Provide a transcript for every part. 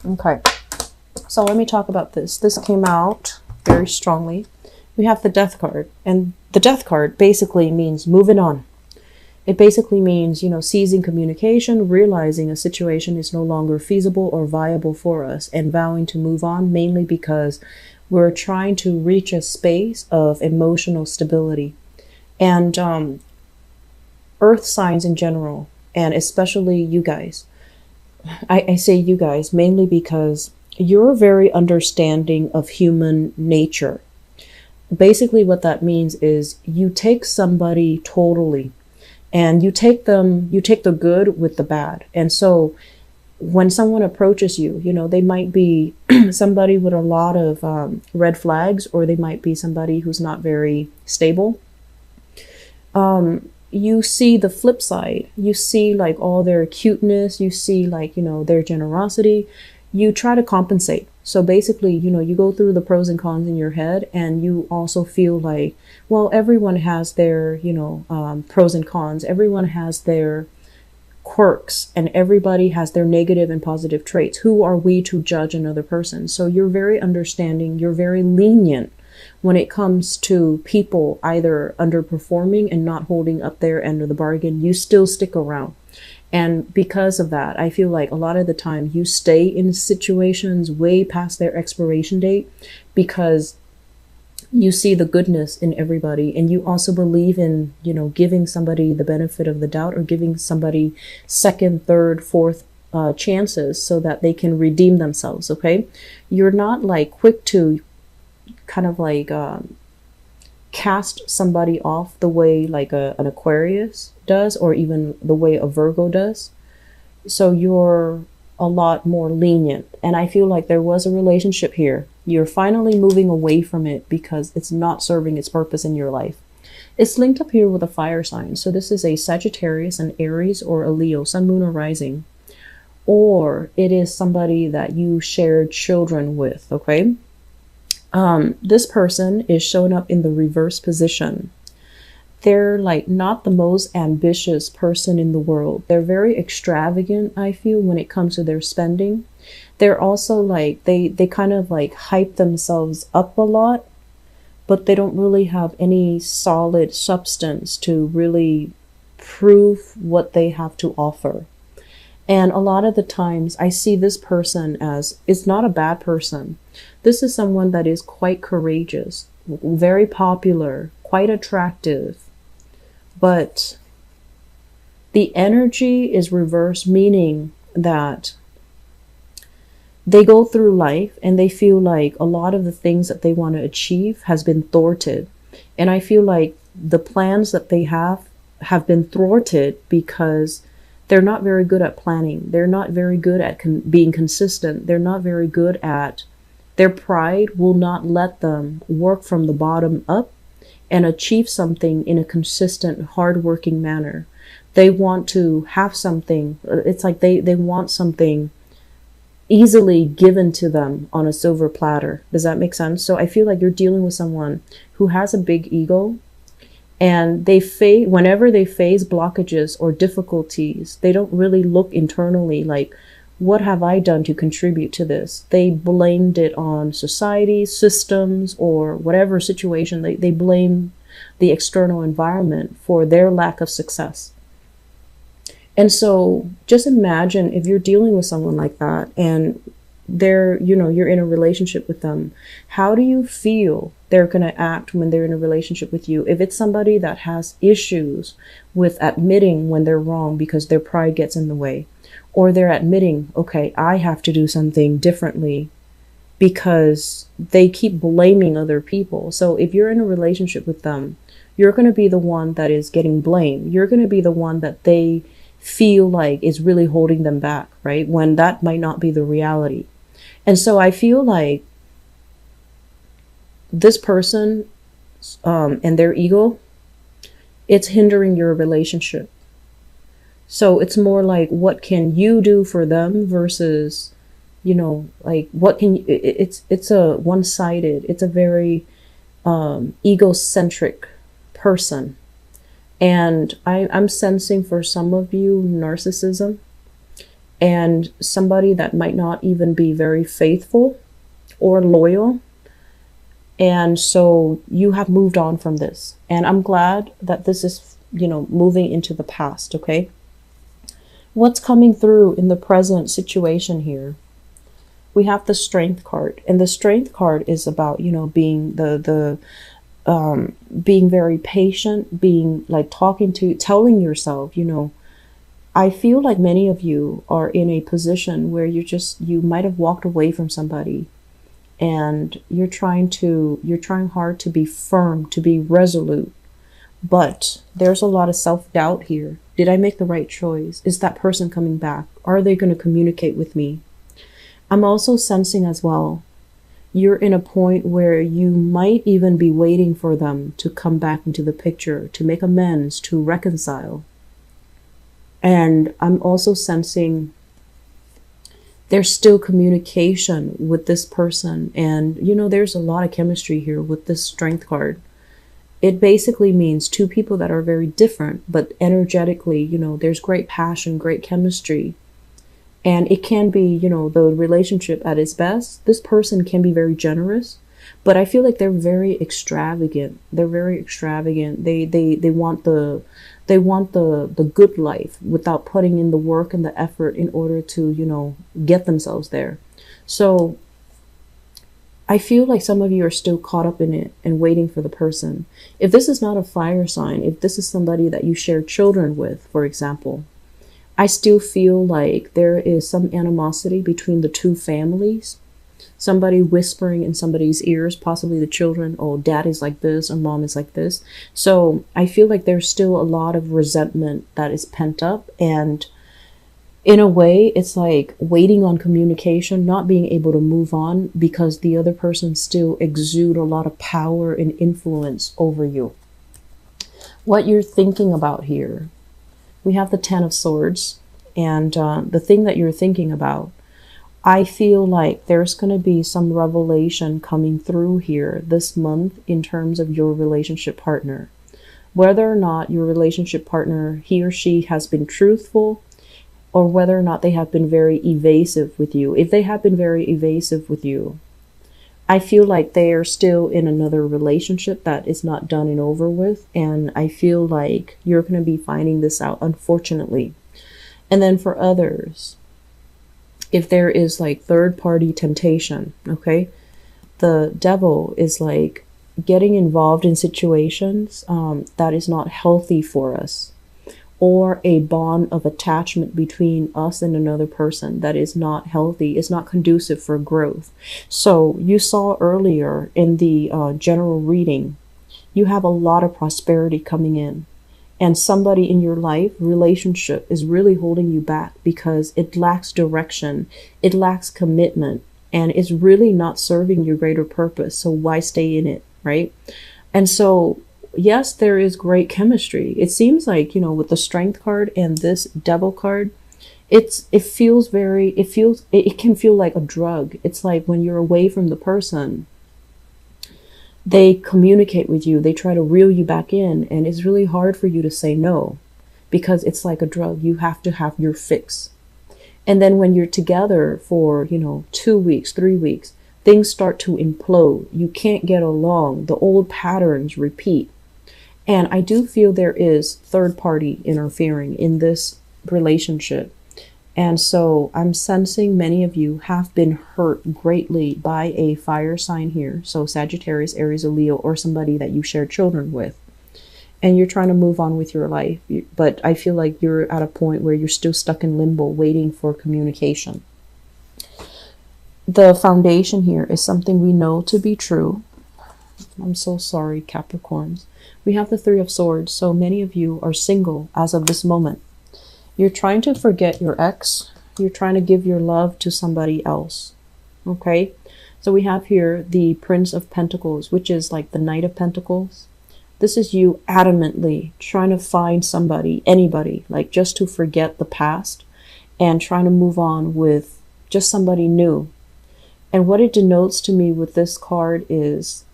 Okay, so let me talk about this. This came out very strongly. We have the Death card, and the Death card basically means moving on. It basically means, seizing communication, realizing a situation is no longer feasible or viable for us, and vowing to move on, mainly because we're trying to reach a space of emotional stability. And earth signs in general, and especially you guys, I say you guys mainly because you're very understanding of human nature. Basically, what that means is you take somebody totally, and you take the good with the bad. And so when someone approaches you, they might be somebody with a lot of red flags, or they might be somebody who's not very stable. You see the flip side. You see like all their cuteness, you see like, their generosity. You try to compensate. So basically, you go through the pros and cons in your head, and you also feel like, well, everyone has their, pros and cons. Everyone has their quirks, and everybody has their negative and positive traits. Who are we to judge another person? So you're very understanding. You're very lenient when it comes to people either underperforming and not holding up their end of the bargain. You still stick around. And because of that, I feel like a lot of the time you stay in situations way past their expiration date, because you see the goodness in everybody. And you also believe in, giving somebody the benefit of the doubt, or giving somebody second, third, fourth chances so that they can redeem themselves. Okay. You're not like quick to kind of like cast somebody off the way like an Aquarius does, or even the way a Virgo does. So you're a lot more lenient. And I feel like there was a relationship here. You're finally moving away from it because it's not serving its purpose in your life. It's linked up here with a fire sign. So this is a Sagittarius, an Aries, or a Leo, Sun, Moon, or Rising. Or it is somebody that you shared children with, okay? This person is showing up in the reverse position. They're like not the most ambitious person in the world. They're very extravagant, I feel, when it comes to their spending. They're also like, they kind of like hype themselves up a lot, but they don't really have any solid substance to really prove what they have to offer. And a lot of the times I see this person as, it's not a bad person. This is someone that is quite courageous, very popular, quite attractive, but the energy is reversed, meaning that they go through life and they feel like a lot of the things that they want to achieve has been thwarted. And I feel like the plans that they have been thwarted because they're not very good at planning. They're not very good at being consistent. They're not very good at, their pride will not let them work from the bottom up and achieve something in a consistent, hardworking manner. They want to have something. It's like they want something easily given to them on a silver platter. Does that make sense? So I feel like you're dealing with someone who has a big ego, and whenever they face blockages or difficulties, they don't really look internally like, what have I done to contribute to this? They blamed it on society, systems, or whatever situation. They blame the external environment for their lack of success. And so just imagine if you're dealing with someone like that, and you're in a relationship with them. How do you feel they're going to act when they're in a relationship with you? If it's somebody that has issues with admitting when they're wrong because their pride gets in the way, or they're admitting, okay, I have to do something differently because they keep blaming other people. So if you're in a relationship with them, you're going to be the one that is getting blamed. You're going to be the one that they feel like is really holding them back, right? When that might not be the reality. And so I feel like this person and their ego, it's hindering your relationship. So it's more like, what can you do for them versus, like what can you, it's a one-sided, it's a very egocentric person. And I'm sensing for some of you narcissism. and somebody that might not even be very faithful or loyal. And so you have moved on from this. And I'm glad that this is, moving into the past, okay? What's coming through in the present situation here? We have the Strength card, and the Strength card is about, being being very patient, being like telling yourself, I feel like many of you are in a position where you might have walked away from somebody, and you're trying hard to be firm, to be resolute. But there's a lot of self-doubt here. Did I make the right choice? Is that person coming back? Are they going to communicate with me? I'm also sensing as well, you're in a point where you might even be waiting for them to come back into the picture, to make amends, to reconcile. And I'm also sensing there's still communication with this person. And, there's a lot of chemistry here with this Strength card. It basically means two people that are very different, but energetically, there's great passion, great chemistry. And it can be, the relationship at its best. This person can be very generous, but I feel like they're very extravagant. They're very extravagant. They want the good life without putting in the work and the effort in order to, get themselves there. So I feel like some of you are still caught up in it and waiting for the person. If this is not a fire sign, if this is somebody that you share children with, for example, I still feel like there is some animosity between the two families. Somebody whispering in somebody's ears, possibly the children, oh, dad is like this or mom is like this. So I feel like there's still a lot of resentment that is pent up. And in a way, it's like waiting on communication, not being able to move on because the other person still exude a lot of power and influence over you. What you're thinking about here. We have the Ten of Swords, and the thing that you're thinking about, I feel like there's going to be some revelation coming through here this month in terms of your relationship partner. Whether or not your relationship partner, he or she has been truthful, or whether or not they have been very evasive with you. If they have been very evasive with you, I feel like they are still in another relationship that is not done and over with. And I feel like you're going to be finding this out, unfortunately. And then for others, if there is like third party temptation, okay, the devil is like getting involved in situations that is not healthy for us, or a bond of attachment between us and another person that is not healthy, is not conducive for growth. So you saw earlier in the general reading, you have a lot of prosperity coming in. And somebody in your life, relationship, is really holding you back because it lacks direction, it lacks commitment, and it's really not serving your greater purpose. So why stay in it, right? And so yes, there is great chemistry. It seems like, with the Strength card and this Devil card, it can feel like a drug. It's like when you're away from the person, they communicate with you, they try to reel you back in, and it's really hard for you to say no because it's like a drug. You have to have your fix. And then when you're together for, 2 weeks, 3 weeks, things start to implode. You can't get along. The old patterns repeat. And I do feel there is third party interfering in this relationship. And so I'm sensing many of you have been hurt greatly by a fire sign here. So Sagittarius, Aries, or Leo, or somebody that you share children with. And you're trying to move on with your life. But I feel like you're at a point where you're still stuck in limbo waiting for communication. The foundation here is something we know to be true. I'm so sorry, Capricorns. We have the Three of Swords, so many of you are single as of this moment. You're trying to forget your ex. You're trying to give your love to somebody else. Okay? So we have here the Prince of Pentacles, which is like the Knight of Pentacles. This is you adamantly trying to find somebody, anybody, like just to forget the past and trying to move on with just somebody new. And what it denotes to me with this card is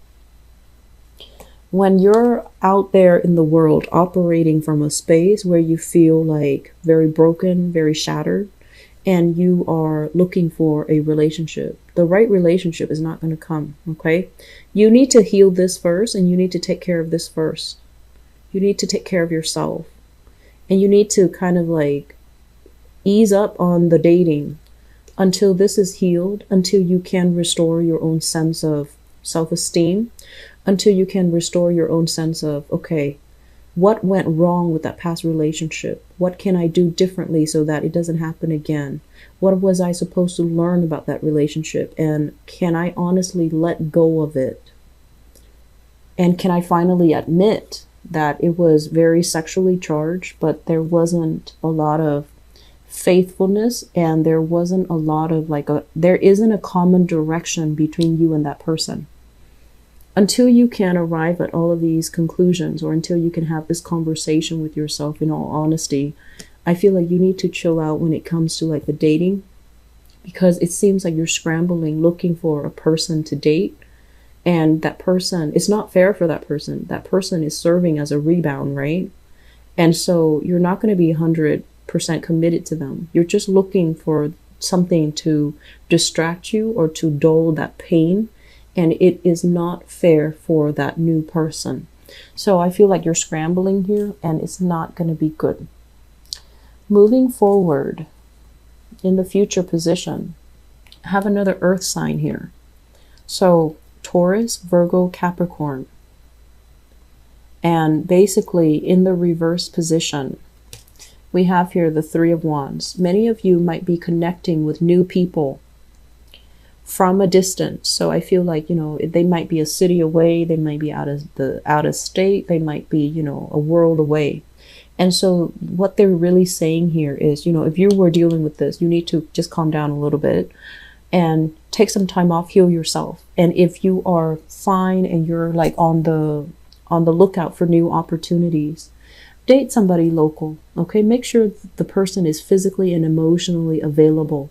when you're out there in the world operating from a space where you feel like very broken, very shattered, and you are looking for a relationship, the right relationship is not going to come, okay? You need to heal this first, and you need to take care of this first. You need to take care of yourself, and you need to kind of like ease up on the dating until this is healed, until you can restore your own sense of self-esteem, until you can restore your own sense of, okay, what went wrong with that past relationship? What can I do differently so that it doesn't happen again? What was I supposed to learn about that relationship? And can I honestly let go of it? And can I finally admit that it was very sexually charged, but there wasn't a lot of faithfulness, and there wasn't a lot of there isn't a common direction between you and that person? Until you can arrive at all of these conclusions, or until you can have this conversation with yourself in all honesty, I feel like you need to chill out when it comes to like the dating, because it seems like you're scrambling looking for a person to date, and that person, it's not fair for that person. That person is serving as a rebound, right? And so you're not going to be 100% committed to them. You're just looking for something to distract you or to dull that pain. And it is not fair for that new person. So I feel like you're scrambling here, and it's not going to be good. Moving forward in the future position, I have another earth sign here. So Taurus, Virgo, Capricorn. And basically in the reverse position, we have here the Three of Wands. Many of you might be connecting with new people from a distance. So I feel like, they might be a city away, they might be out of state, they might be, a world away. And so what they're really saying here is, if you were dealing with this, you need to just calm down a little bit and take some time off, heal yourself. And if you are fine and you're like on the lookout for new opportunities, date somebody local, okay? Make sure the person is physically and emotionally available,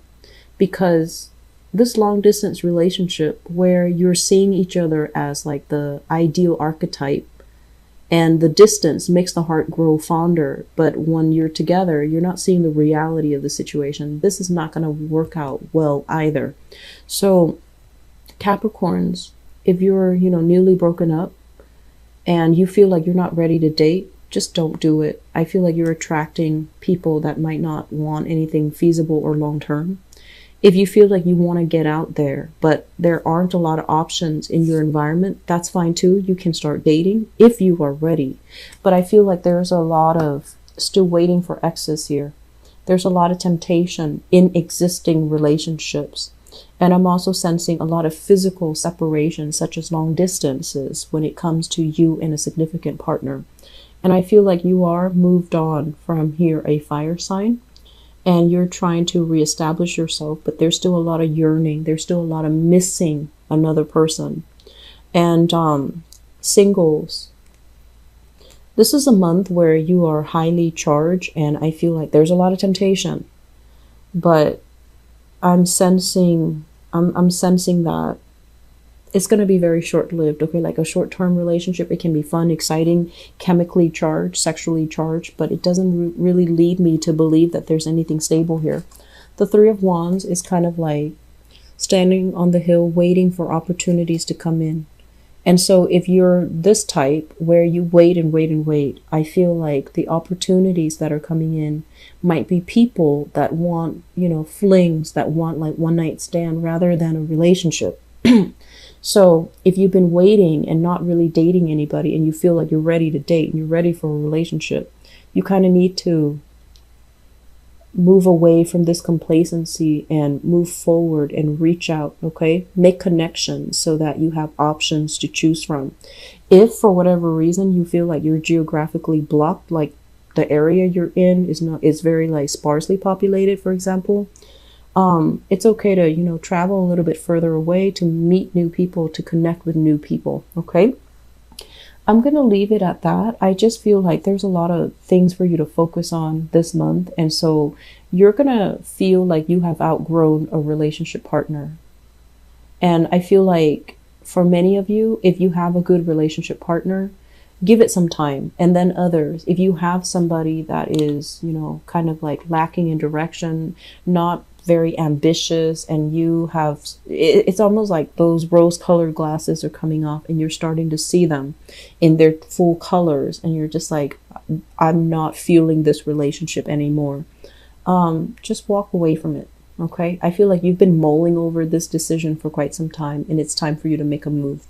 because this long distance relationship where you're seeing each other as like the ideal archetype, and the distance makes the heart grow fonder, but when you're together, you're not seeing the reality of the situation. This is not going to work out well either. So Capricorns, if you're, newly broken up and you feel like you're not ready to date, just don't do it. I feel like you're attracting people that might not want anything feasible or long-term. If you feel like you want to get out there, but there aren't a lot of options in your environment, that's fine too. You can start dating if you are ready. But I feel like there's a lot of still waiting for exes here. There's a lot of temptation in existing relationships. And I'm also sensing a lot of physical separation, such as long distances, when it comes to you and a significant partner. And I feel like you are moved on from here, a fire sign. And you're trying to reestablish yourself, but there's still a lot of yearning. There's still a lot of missing another person. And singles, this is a month where you are highly charged, and I feel like there's a lot of temptation. But I'm sensing that it's going to be very short-lived, okay? Like a short-term relationship, it can be fun, exciting, chemically charged, sexually charged, but it doesn't really lead me to believe that there's anything stable here. The Three of Wands is kind of like standing on the hill, waiting for opportunities to come in. And so if you're this type where you wait and wait and wait, I feel like the opportunities that are coming in might be people that want, flings, that want like one-night stand rather than a relationship. So if you've been waiting and not really dating anybody, and you feel like you're ready to date and you're ready for a relationship, you kind of need to move away from this complacency and move forward and reach out, okay? Make connections so that you have options to choose from. If for whatever reason you feel like you're geographically blocked, like the area you're in is very like sparsely populated, for example, it's okay to, travel a little bit further away to meet new people, to connect with new people. Okay. I'm going to leave it at that. I just feel like there's a lot of things for you to focus on this month. And so you're going to feel like you have outgrown a relationship partner. And I feel like for many of you, if you have a good relationship partner, give it some time. And then others, if you have somebody that is, you know, kind of like lacking in direction, not very ambitious, and you have, it's almost like those rose colored glasses are coming off and you're starting to see them in their full colors, and you're just like, I'm not feeling this relationship anymore. Just walk away from it. Okay, I feel like you've been mulling over this decision for quite some time, and it's time for you to make a move.